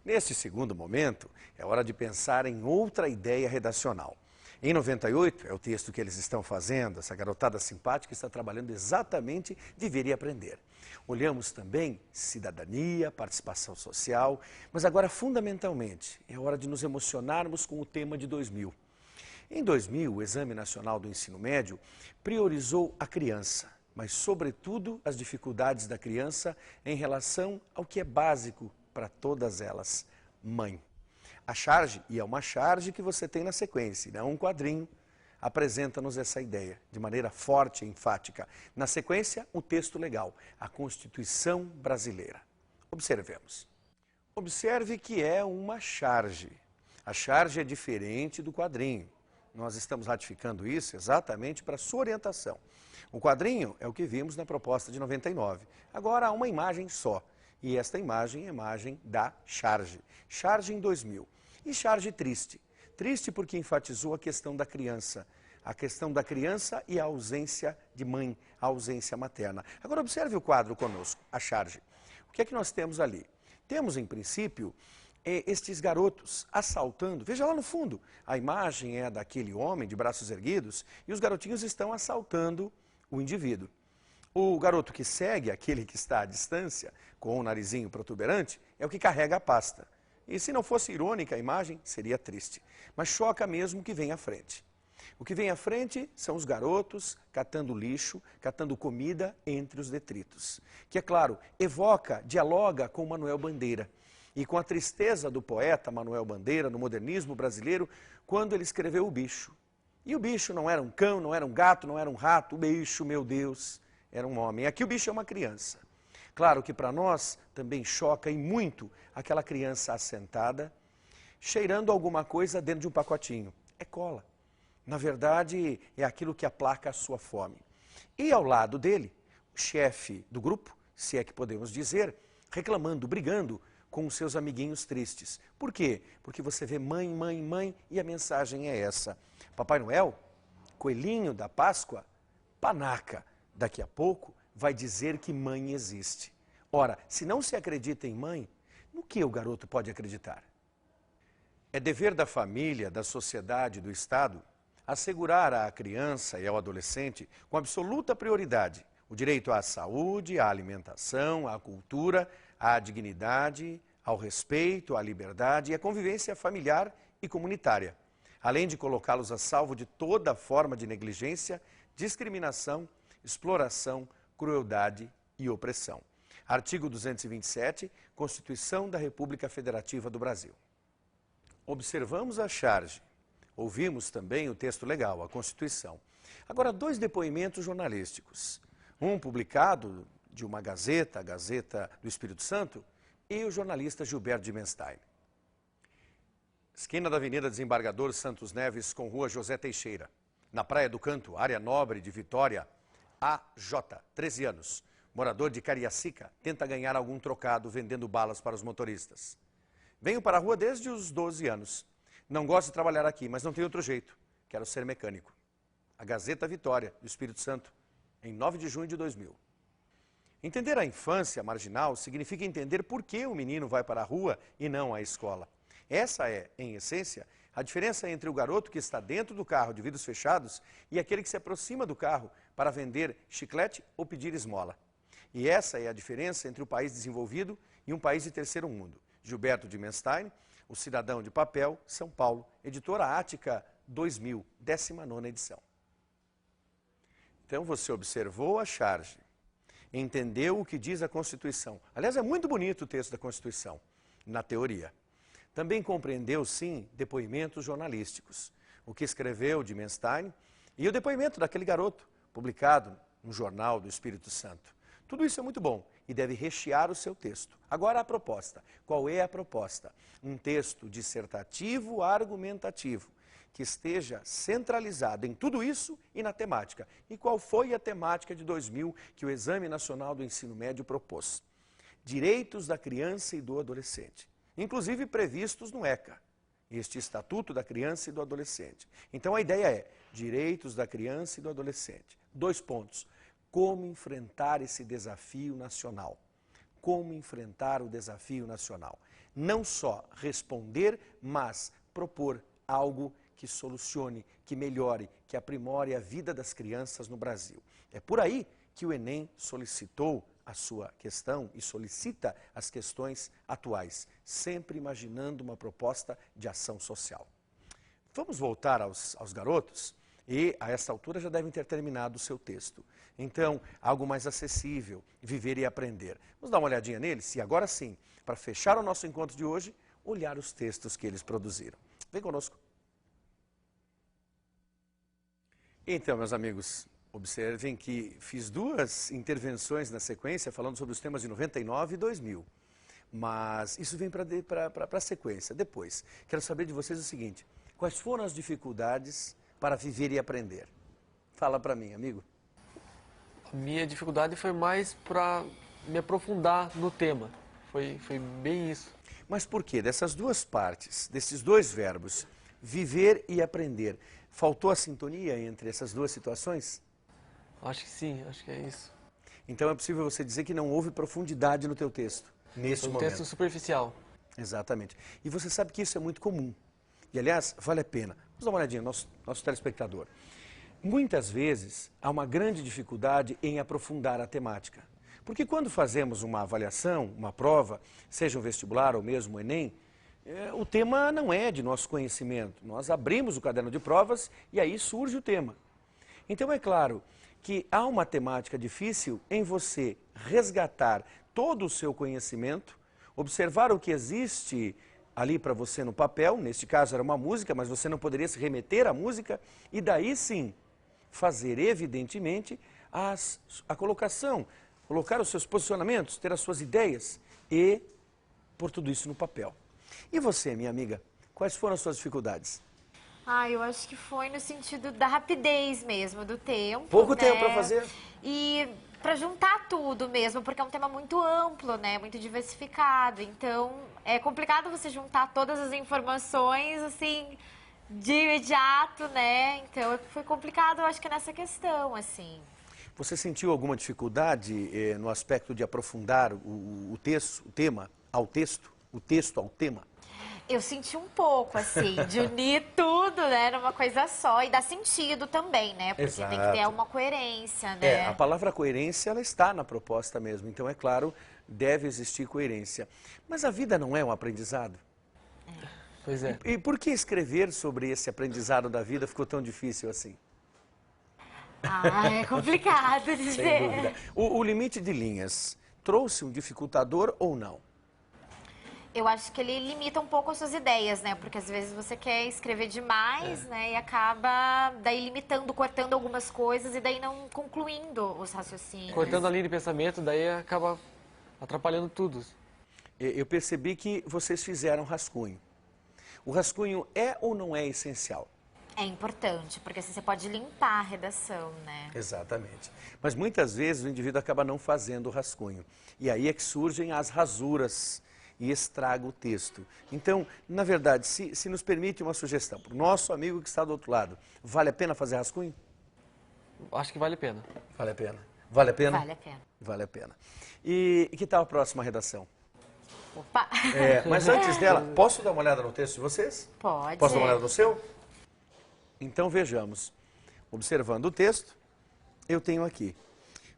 Neste segundo momento, é hora de pensar em outra ideia redacional. Em 98, é o texto que eles estão fazendo, essa garotada simpática está trabalhando exatamente Viver e Aprender. Olhamos também cidadania, participação social, mas agora, fundamentalmente, é hora de nos emocionarmos com o tema de 2000. Em 2000, o Exame Nacional do Ensino Médio priorizou a criança, mas, sobretudo, as dificuldades da criança em relação ao que é básico para todas elas, mãe. A charge, e é uma charge que você tem na sequência, não um quadrinho, apresenta-nos essa ideia de maneira forte e enfática. Na sequência, o texto legal, a Constituição Brasileira. Observemos. Observe que é uma charge. A charge é diferente do quadrinho. Nós estamos ratificando isso exatamente para sua orientação. O quadrinho é o que vimos na proposta de 99. Agora há uma imagem só. E esta imagem é a imagem da charge. Charge em 2000. E charge triste. Triste porque enfatizou a questão da criança. A questão da criança e a ausência de mãe, a ausência materna. Agora observe o quadro conosco, a charge. O que é que nós temos ali? Temos, em princípio, estes garotos assaltando. Veja lá no fundo, a imagem é daquele homem de braços erguidos e os garotinhos estão assaltando o indivíduo. O garoto que segue, aquele que está à distância, com o narizinho protuberante, é o que carrega a pasta. E se não fosse irônica a imagem, seria triste. Mas choca mesmo o que vem à frente. O que vem à frente são os garotos catando lixo, catando comida entre os detritos. Que, é claro, evoca, dialoga com Manuel Bandeira. E com a tristeza do poeta Manuel Bandeira, no modernismo brasileiro, quando ele escreveu O Bicho. E o bicho não era um cão, não era um gato, não era um rato. O bicho, meu Deus, era um homem. Aqui o bicho é uma criança. Claro que para nós também choca e muito aquela criança assentada, cheirando alguma coisa dentro de um pacotinho. É cola. Na verdade, é aquilo que aplaca a sua fome. E ao lado dele, o chefe do grupo, se é que podemos dizer, reclamando, brigando com os seus amiguinhos tristes. Por quê? Porque você vê mãe, mãe, mãe e a mensagem é essa. Papai Noel, coelhinho da Páscoa, panaca, daqui a pouco vai dizer que mãe existe. Ora, se não se acredita em mãe, no que o garoto pode acreditar? É dever da família, da sociedade, do Estado, assegurar à criança e ao adolescente, com absoluta prioridade, o direito à saúde, à alimentação, à cultura, à dignidade, ao respeito, à liberdade e à convivência familiar e comunitária, além de colocá-los a salvo de toda forma de negligência, discriminação, exploração, crueldade e opressão. Artigo 227, Constituição da República Federativa do Brasil. Observamos a charge, ouvimos também o texto legal, a Constituição. Agora, dois depoimentos jornalísticos. Um publicado de uma Gazeta, a Gazeta do Espírito Santo, e o jornalista Gilberto Dimenstein. Esquina da Avenida Desembargador Santos Neves com Rua José Teixeira. Na Praia do Canto, área nobre de Vitória, AJ, 13 anos, morador de Cariacica, tenta ganhar algum trocado vendendo balas para os motoristas. Venho para a rua desde os 12 anos. Não gosto de trabalhar aqui, mas não tem outro jeito. Quero ser mecânico. A Gazeta Vitória, do Espírito Santo, em 9 de junho de 2000. Entender a infância marginal significa entender por que o menino vai para a rua e não à escola. Essa é, em essência, a diferença entre o garoto que está dentro do carro de vidros fechados e aquele que se aproxima do carro para vender chiclete ou pedir esmola. E essa é a diferença entre o país desenvolvido e um país de terceiro mundo. Gilberto Dimenstein, O Cidadão de Papel, São Paulo, editora Ática 2000, 19ª edição. Então você observou a charge, entendeu o que diz a Constituição. Aliás, é muito bonito o texto da Constituição, na teoria. Também compreendeu, sim, depoimentos jornalísticos. O que escreveu Dimenstein e o depoimento daquele garoto, publicado no Jornal do Espírito Santo. Tudo isso é muito bom e deve rechear o seu texto. Agora a proposta. Qual é a proposta? Um texto dissertativo, argumentativo, que esteja centralizado em tudo isso e na temática. E qual foi a temática de 2000 que o Exame Nacional do Ensino Médio propôs? Direitos da criança e do adolescente, inclusive previstos no ECA, este Estatuto da Criança e do Adolescente. Então a ideia é direitos da criança e do adolescente. 2 pontos. Como enfrentar esse desafio nacional? como enfrentar o desafio nacional. Não só responder, mas propor algo que solucione, que melhore, que aprimore a vida das crianças no Brasil. É por aí que o Enem solicitou a sua questão e solicita as questões atuais, sempre imaginando uma proposta de ação social. Vamos voltar aos garotos e, a esta altura, já devem ter terminado o seu texto. Então, algo mais acessível, viver e aprender. Vamos dar uma olhadinha neles? E agora sim, para fechar o nosso encontro de hoje, olhar os textos que eles produziram. Vem conosco. Então, meus amigos, observem que fiz duas intervenções na sequência falando sobre os temas de 99 e 2000. Mas isso vem para a sequência. Depois, quero saber de vocês o seguinte: quais foram as dificuldades para viver e aprender? Fala para mim, amigo. A minha dificuldade foi mais para me aprofundar no tema. Foi bem isso. Mas por quê? Dessas duas partes, desses dois verbos, viver e aprender, faltou a sintonia entre essas duas situações? Acho que sim, acho que é isso. Então é possível você dizer que não houve profundidade no teu texto, neste momento. Um texto superficial. Exatamente. E você sabe que isso é muito comum. E, aliás, vale a pena. Vamos dar uma olhadinha, nosso telespectador. Muitas vezes há uma grande dificuldade em aprofundar a temática. Porque quando fazemos uma avaliação, uma prova, seja um vestibular ou mesmo o Enem, o tema não é de nosso conhecimento. Nós abrimos o caderno de provas e aí surge o tema. Então é claro que há uma temática difícil em você resgatar todo o seu conhecimento, observar o que existe ali para você no papel, neste caso era uma música, mas você não poderia se remeter à música, e daí sim fazer evidentemente a colocação, colocar os seus posicionamentos, ter as suas ideias e pôr tudo isso no papel. E você, minha amiga, quais foram as suas dificuldades? Eu acho que foi no sentido da rapidez mesmo, do tempo. Pouco tempo para fazer. E para juntar tudo mesmo, porque é um tema muito amplo, né? Muito diversificado. Então, é complicado você juntar todas as informações, assim, de imediato, né? Então, foi complicado, eu acho que nessa questão, assim. Você sentiu alguma dificuldade no aspecto de aprofundar o texto, o tema ao texto, o texto ao tema? Eu senti um pouco, assim, de unir tudo, né, numa coisa só e dar sentido também, né? Porque Exato. tem que ter uma coerência, né? A palavra coerência, ela está na proposta mesmo. Então, é claro, deve existir coerência. Mas a vida não é um aprendizado? Pois é. E por que escrever sobre esse aprendizado da vida ficou tão difícil assim? É complicado Sem dizer. dúvida. O limite de linhas trouxe um dificultador ou não? Eu acho que ele limita um pouco as suas ideias, né? Porque às vezes você quer escrever demais, né? E acaba daí limitando, cortando algumas coisas e daí não concluindo os raciocínios. Cortando a linha de pensamento, daí acaba atrapalhando tudo. Eu percebi que vocês fizeram rascunho. O rascunho é ou não é essencial? É importante, porque assim você pode limpar a redação, né? Exatamente. Mas muitas vezes o indivíduo acaba não fazendo o rascunho. E aí é que surgem as rasuras e estraga o texto. Então, na verdade, se nos permite uma sugestão para o nosso amigo que está do outro lado, vale a pena fazer rascunho? Acho que vale a pena. Vale a pena. Vale a pena? Vale a pena. Vale a pena. E que tal a próxima redação? Opa! Mas antes dela, posso dar uma olhada no texto de vocês? Pode. Posso dar uma olhada no seu? Então vejamos. Observando o texto, eu tenho aqui.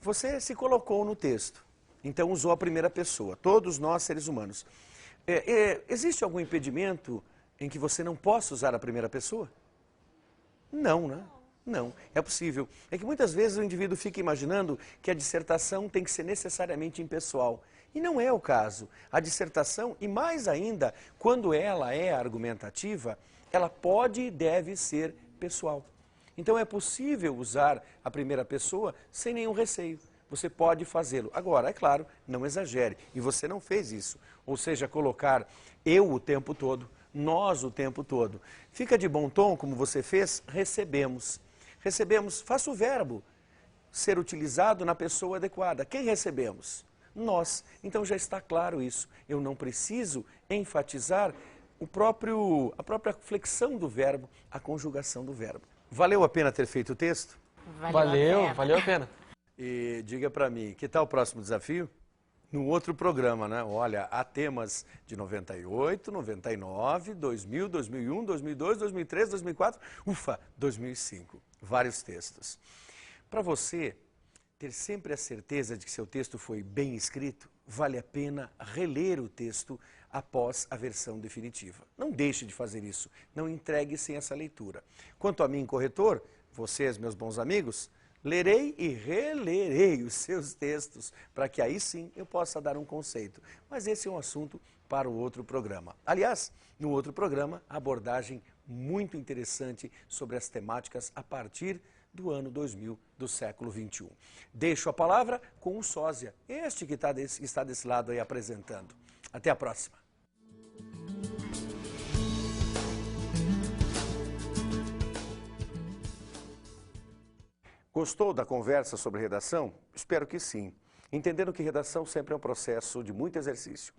Você se colocou no texto, então usou a primeira pessoa, todos nós seres humanos. Existe algum impedimento em que você não possa usar a primeira pessoa? Não, né? Não, é possível. É que muitas vezes o indivíduo fica imaginando que a dissertação tem que ser necessariamente impessoal. E não é o caso. A dissertação, e mais ainda, quando ela é argumentativa, ela pode e deve ser pessoal. Então é possível usar a primeira pessoa sem nenhum receio. Você pode fazê-lo. Agora, é claro, não exagere. E você não fez isso. Ou seja, colocar eu o tempo todo, nós o tempo todo. Fica de bom tom, como você fez, recebemos. Recebemos, faça o verbo ser utilizado na pessoa adequada. Quem recebemos? Nós. Então já está claro isso. Eu não preciso enfatizar a própria flexão do verbo, a conjugação do verbo. Valeu a pena ter feito o texto? Valeu a pena. E diga para mim, que tal o próximo desafio? no outro programa, né? Olha, há temas de 98, 99, 2000, 2001, 2002, 2003, 2004, 2005. Vários textos. Para você ter sempre a certeza de que seu texto foi bem escrito, vale a pena reler o texto após a versão definitiva. Não deixe de fazer isso, não entregue sem essa leitura. Quanto a mim, corretor, vocês, meus bons amigos, lerei e relerei os seus textos, para que aí sim eu possa dar um conceito. Mas esse é um assunto para o outro programa. Aliás, no outro programa, abordagem muito interessante sobre as temáticas a partir do ano 2000 do século XXI. Deixo a palavra com o sósia, este que está desse lado aí apresentando. Até a próxima. Gostou da conversa sobre redação? Espero que sim. Entendendo que redação sempre é um processo de muito exercício,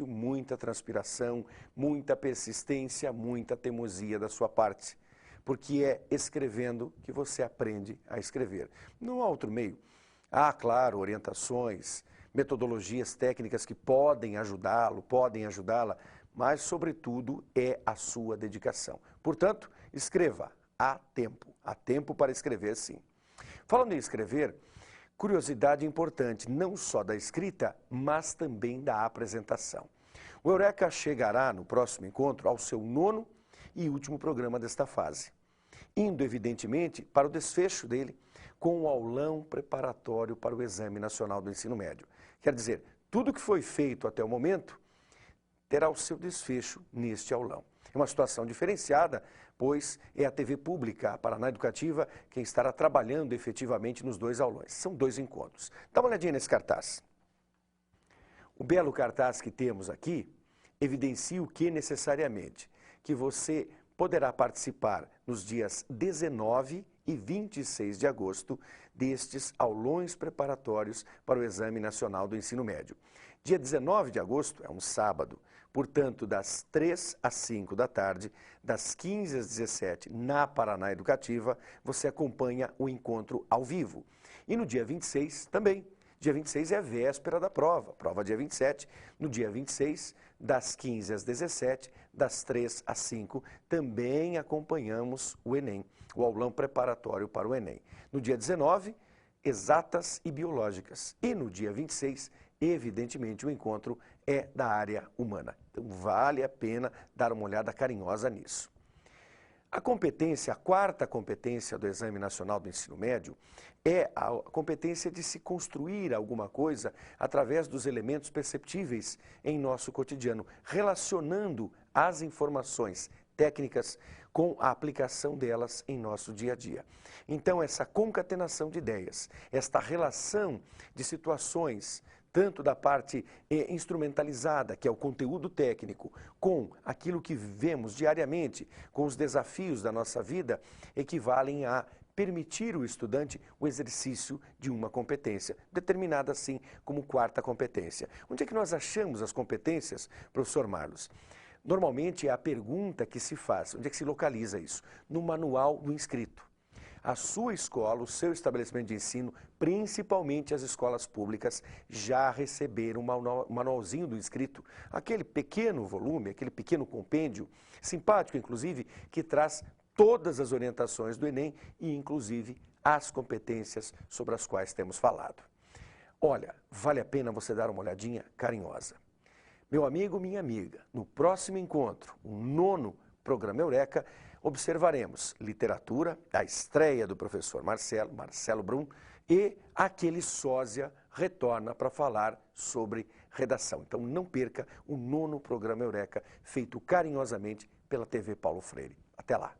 muita transpiração, muita persistência, muita teimosia da sua parte. Porque é escrevendo que você aprende a escrever. Não há outro meio. Há, claro, orientações, metodologias técnicas que podem ajudá-lo, podem ajudá-la, mas, sobretudo, é a sua dedicação. Portanto, escreva. Há tempo para escrever, sim. Falando em escrever, curiosidade importante, não só da escrita, mas também da apresentação. O Eureka chegará no próximo encontro ao seu 9º e último programa desta fase, indo, evidentemente, para o desfecho dele com o aulão preparatório para o Exame Nacional do Ensino Médio. Quer dizer, tudo que foi feito até o momento terá o seu desfecho neste aulão. É uma situação diferenciada, pois é a TV pública, a Paraná Educativa, quem estará trabalhando efetivamente nos 2 aulões. São 2 encontros. Dá uma olhadinha nesse cartaz. O belo cartaz que temos aqui evidencia o que necessariamente? Que você poderá participar nos dias 19 e 26 de agosto destes aulões preparatórios para o Exame Nacional do Ensino Médio. Dia 19 de agosto é um sábado, portanto, das 3 às 5 da tarde, das 15 às 17 na Paraná Educativa, você acompanha o encontro ao vivo. E no dia 26 também. Dia 26 é a véspera da prova dia 27. No dia 26, das 15 às 17, das 3 às 5, também acompanhamos o Enem, o aulão preparatório para o Enem. No dia 19, exatas e biológicas. E no dia 26, evidentemente, o encontro é da área humana. Então, vale a pena dar uma olhada carinhosa nisso. A competência, a 4ª competência do Exame Nacional do Ensino Médio é a competência de se construir alguma coisa através dos elementos perceptíveis em nosso cotidiano, relacionando as informações técnicas com a aplicação delas em nosso dia a dia. Então, essa concatenação de ideias, esta relação de situações, tanto da parte instrumentalizada, que é o conteúdo técnico, com aquilo que vivemos diariamente, com os desafios da nossa vida, equivalem a permitir ao estudante o exercício de uma competência, determinada assim como 4ª competência. Onde é que nós achamos as competências, professor Marlos? Normalmente é a pergunta que se faz. Onde é que se localiza isso? No manual do inscrito. A sua escola, o seu estabelecimento de ensino, principalmente as escolas públicas, já receberam um manualzinho do inscrito, aquele pequeno volume, aquele pequeno compêndio, simpático inclusive, que traz todas as orientações do Enem e inclusive as competências sobre as quais temos falado. Olha, vale a pena você dar uma olhadinha carinhosa. Meu amigo, minha amiga, no próximo encontro, o 9º programa Eureka, observaremos literatura, a estreia do professor Marcelo Brum, e aquele sósia retorna para falar sobre redação. Então não perca o 9º programa Eureka, feito carinhosamente pela TV Paulo Freire. Até lá!